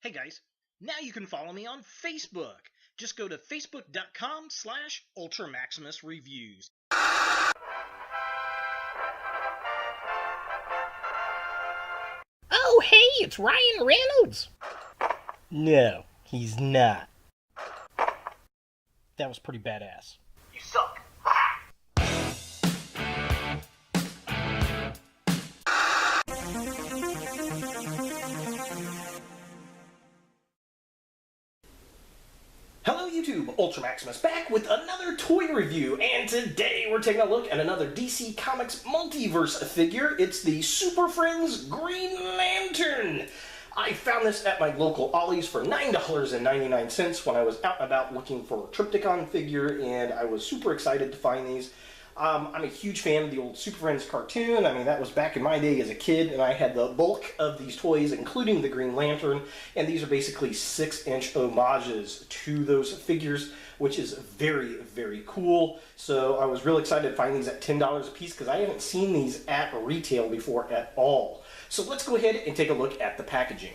Hey guys, now you can follow me on Facebook. Just go to facebook.com/UltraMaximusReviews. Oh, hey, it's Ryan Reynolds. No, he's not. That was pretty badass. You suck. Hello YouTube, Ultra Maximus back with another toy review, and today we're taking a look at another DC Comics Multiverse figure. It's the Super Friends Green Lantern. I found this at my local Ollie's for $9.99 when I was out and about looking for a Triptychon figure, and I was super excited to find these. I'm a huge fan of the old Super Friends cartoon. I mean, that was back in my day as a kid, and I had the bulk of these toys, including the Green Lantern, and these are basically 6-inch homages to those figures, which is very, very cool. So I was real excited to find these at $10 a piece, because I haven't seen these at retail before at all. So let's go ahead and take a look at the packaging.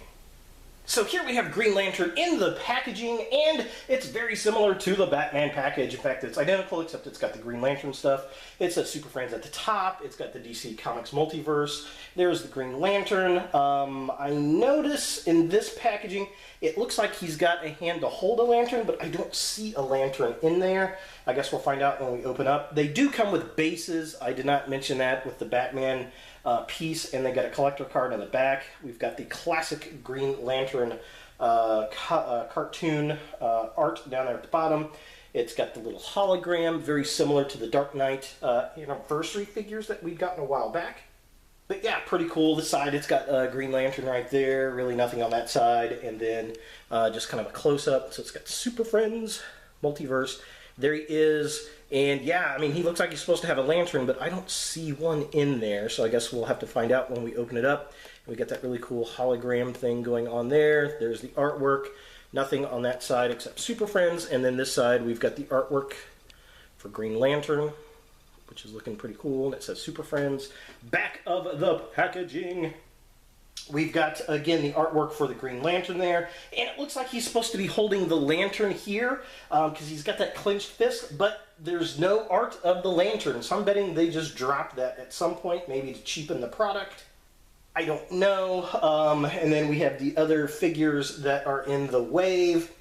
So here we have Green Lantern in the packaging, and it's very similar to the Batman package. In fact, it's identical, except it's got the Green Lantern stuff. It says Super Friends at the top. It's got the DC Comics Multiverse. There's the Green Lantern. I notice in this packaging, it looks like he's got a hand to hold a lantern, but I don't see a lantern in there. I guess we'll find out when we open up. They do come with bases. I did not mention that with the Batman piece, and they got a collector card on the back. We've got the classic Green Lantern cartoon art down there at the bottom. It's got the little hologram, very similar to the Dark Knight anniversary figures that we'd gotten a while back. But yeah, pretty cool. This side, it's got Green Lantern right there, really nothing on that side, and then just kind of a close-up. So it's got Super Friends, Multiverse. There he is, and yeah, I mean, he looks like he's supposed to have a lantern, but I don't see one in there, so I guess we'll have to find out when we open it up. We get that really cool hologram thing going on there. There's the artwork. Nothing on that side except Super Friends, and then this side we've got the artwork for Green Lantern, which is looking pretty cool, and it says Super Friends. Back of the packaging, we've got, again, the artwork for the Green Lantern there, and it looks like he's supposed to be holding the lantern here, because he's got that clenched fist, but there's no art of the lantern, so I'm betting they just dropped that at some point, maybe to cheapen the product. I don't know. And then we have the other figures that are in the wave,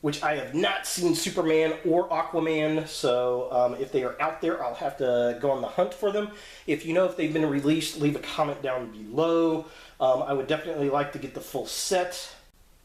which I have not seen Superman or Aquaman, so if they are out there, I'll have to go on the hunt for them. If you know if they've been released, leave a comment down below. I would definitely like to get the full set.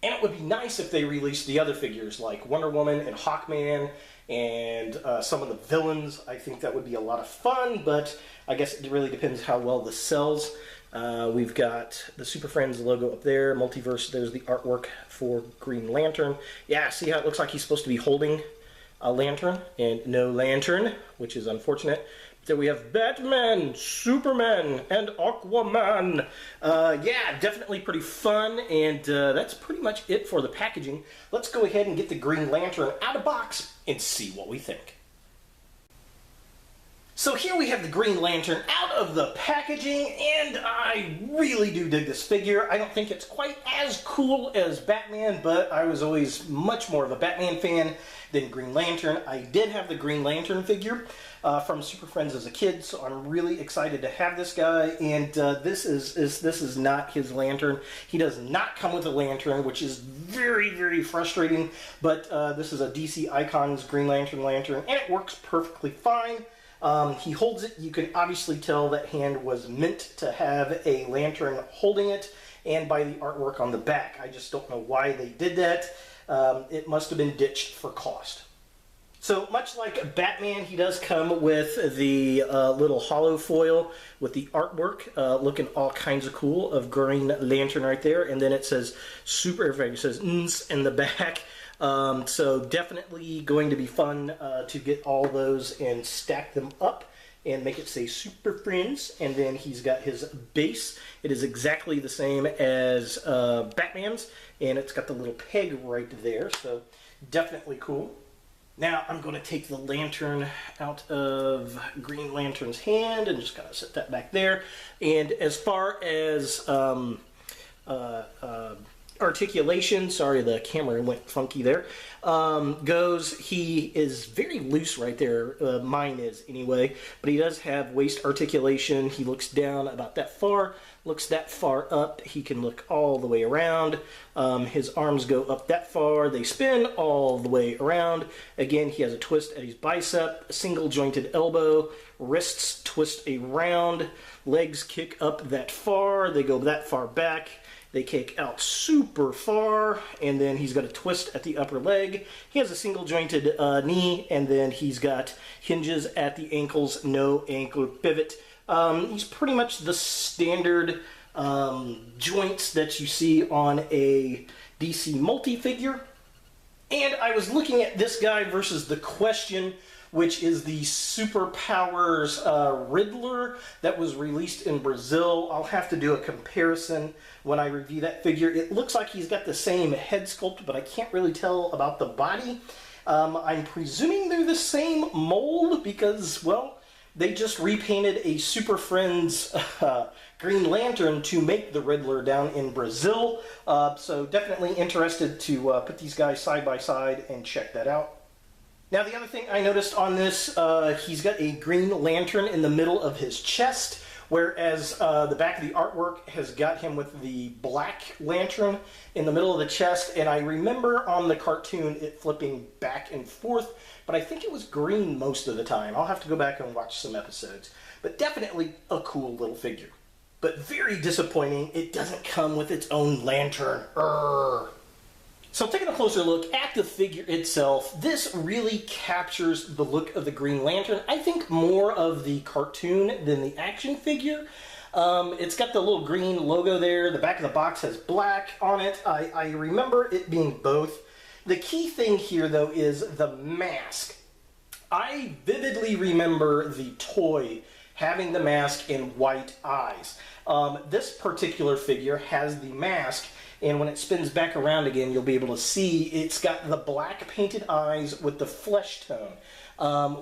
And it would be nice if they released the other figures, like Wonder Woman and Hawkman, and some of the villains. I think that would be a lot of fun, but I guess it really depends how well this sells. We've got the Super Friends logo up there, Multiverse. There's the artwork for Green Lantern. Yeah, see how it looks like he's supposed to be holding a lantern, and no lantern, which is unfortunate. Then we have Batman, Superman, and Aquaman. Yeah, definitely pretty fun, and that's pretty much it for the packaging. Let's go ahead and get the Green Lantern out of box and see what we think. So here we have the Green Lantern out of the packaging, and I really do dig this figure. I don't think it's quite as cool as Batman, but I was always much more of a Batman fan than Green Lantern. I did have the Green Lantern figure from Super Friends as a kid, so I'm really excited to have this guy, and this is not his lantern. He does not come with a lantern, which is very, very frustrating, but this is a DC Icons Green Lantern lantern, and it works perfectly fine. He holds it. You can obviously tell that hand was meant to have a lantern holding it, and by the artwork on the back. I just don't know why they did that. It must have been ditched for cost. So much like Batman, he does come with the little hollow foil with the artwork looking all kinds of cool of Green Lantern right there, and then it says Super, it says "ns" in the back. So definitely going to be fun to get all those and stack them up and make it say Super Friends. And then he's got his base. It is exactly the same as Batman's, and it's got the little peg right there, so definitely cool. Now I'm going to take the lantern out of Green Lantern's hand and just kind of set that back there. And as far as articulation, sorry the camera went funky there, goes, he is very loose right there, mine is anyway, but he does have waist articulation. He looks down about that far, looks that far up, he can look all the way around. His arms go up that far, they spin all the way around. Again, he has a twist at his bicep, a single jointed elbow, wrists twist around, legs kick up that far, they go that far back. They kick out super far, and then he's got a twist at the upper leg. He has a single jointed knee, and then he's got hinges at the ankles, no ankle pivot. He's pretty much the standard joints that you see on a DC multi-figure. And I was looking at this guy versus the Question, which is the Superpowers Riddler that was released in Brazil. I'll have to do a comparison when I review that figure. It looks like he's got the same head sculpt, but I can't really tell about the body. I'm presuming they're the same mold because, well, they just repainted a Super Friends Green Lantern to make the Riddler down in Brazil. So definitely interested to put these guys side by side and check that out. Now, the other thing I noticed on this, he's got a Green Lantern in the middle of his chest, whereas the back of the artwork has got him with the Black Lantern in the middle of the chest. And I remember on the cartoon it flipping back and forth, but I think it was green most of the time. I'll have to go back and watch some episodes. But definitely a cool little figure. But very disappointing, it doesn't come with its own lantern. Urgh. So taking a closer look at the figure itself, this really captures the look of the Green Lantern. I think more of the cartoon than the action figure. It's got the little green logo there. The back of the box has black on it. I remember it being both. The key thing here, though, is the mask. I vividly remember the toy having the mask and white eyes. This particular figure has the mask, and when it spins back around again, you'll be able to see it's got the black painted eyes with the flesh tone,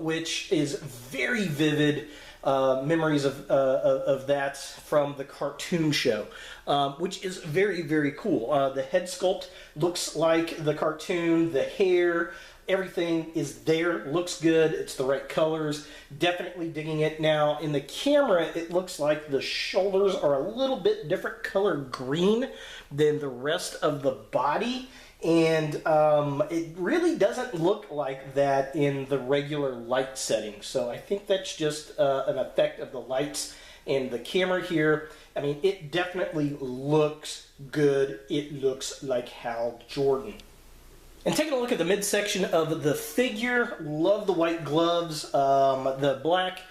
which is very vivid memories of that from the cartoon show, which is very, very cool. The head sculpt looks like the cartoon, the hair, everything is there, looks good, it's the right colors, definitely digging it. Now, in the camera, it looks like the shoulders are a little bit different color green than the rest of the body, and it really doesn't look like that in the regular light setting, so I think that's just an effect of the lights and the camera here. I mean, it definitely looks good. It looks like Hal Jordan. And taking a look at the midsection of the figure, love the white gloves, the black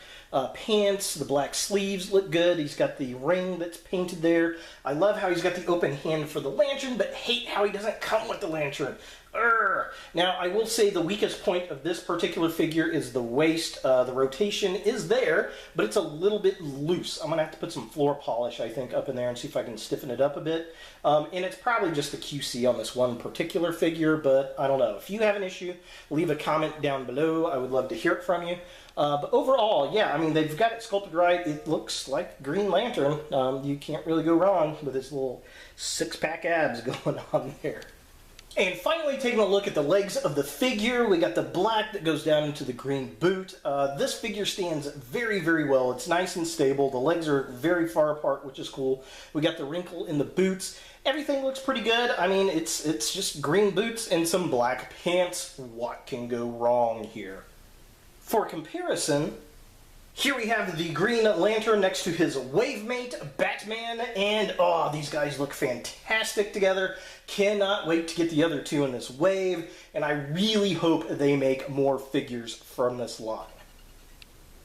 pants, the black sleeves look good. He's got the ring that's painted there. I love how he's got the open hand for the lantern, but hate how he doesn't come with the lantern. Urgh. Now, I will say the weakest point of this particular figure is the waist. The rotation is there, but it's a little bit loose. I'm going to have to put some floor polish, I think, up in there and see if I can stiffen it up a bit. And it's probably just the QC on this one particular figure, but I don't know. If you have an issue, leave a comment down below. I would love to hear it from you. But overall, yeah, I mean, they've got it sculpted right. It looks like Green Lantern. You can't really go wrong with his little six-pack abs going on there. And finally, taking a look at the legs of the figure, we got the black that goes down into the green boot. This figure stands very, very well. It's nice and stable. The legs are very far apart, which is cool. We got the wrinkle in the boots. Everything looks pretty good. I mean, it's just green boots and some black pants. What can go wrong here? For comparison, here we have the Green Lantern next to his wave mate, Batman, and oh, these guys look fantastic together. Cannot wait to get the other two in this wave, and I really hope they make more figures from this line.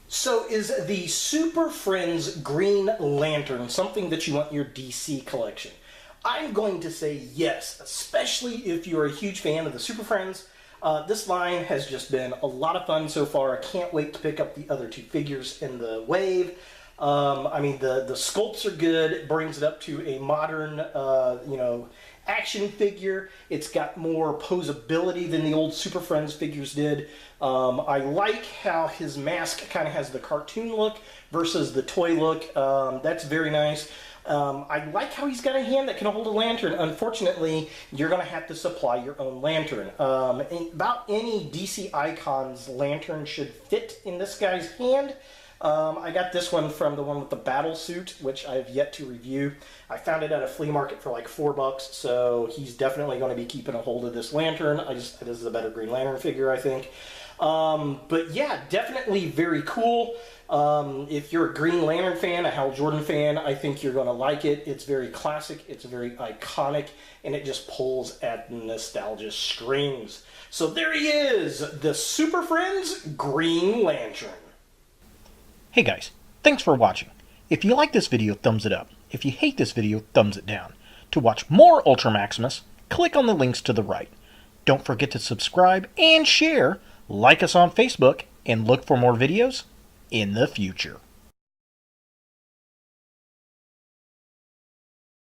So is the Super Friends Green Lantern something that you want in your DC collection? I'm going to say yes, especially if you're a huge fan of the Super Friends. This line has just been a lot of fun so far. I can't wait to pick up the other two figures in the wave. I mean, the sculpts are good. It brings it up to a modern, action figure. It's got more posability than the old Super Friends figures did. I like how his mask kind of has the cartoon look versus the toy look. That's very nice. I like how he's got a hand that can hold a lantern. Unfortunately, you're going to have to supply your own lantern. About any DC Icon's lantern should fit in this guy's hand. I got this one from the one with the battle suit, which I have yet to review. I found it at a flea market for like $4, so he's definitely going to be keeping a hold of this lantern. This is a better Green Lantern figure, I think. But yeah, definitely very cool. If you're a Green Lantern fan, a Hal Jordan fan, I think you're going to like it. It's very classic, it's very iconic, and it just pulls at nostalgia strings. So there he is, the Super Friends Green Lantern. Hey guys, thanks for watching. If you like this video, thumbs it up. If you hate this video, thumbs it down. To watch more Ultra Maximus, click on the links to the right. Don't forget to subscribe and share, like us on Facebook, and look for more videos in the future.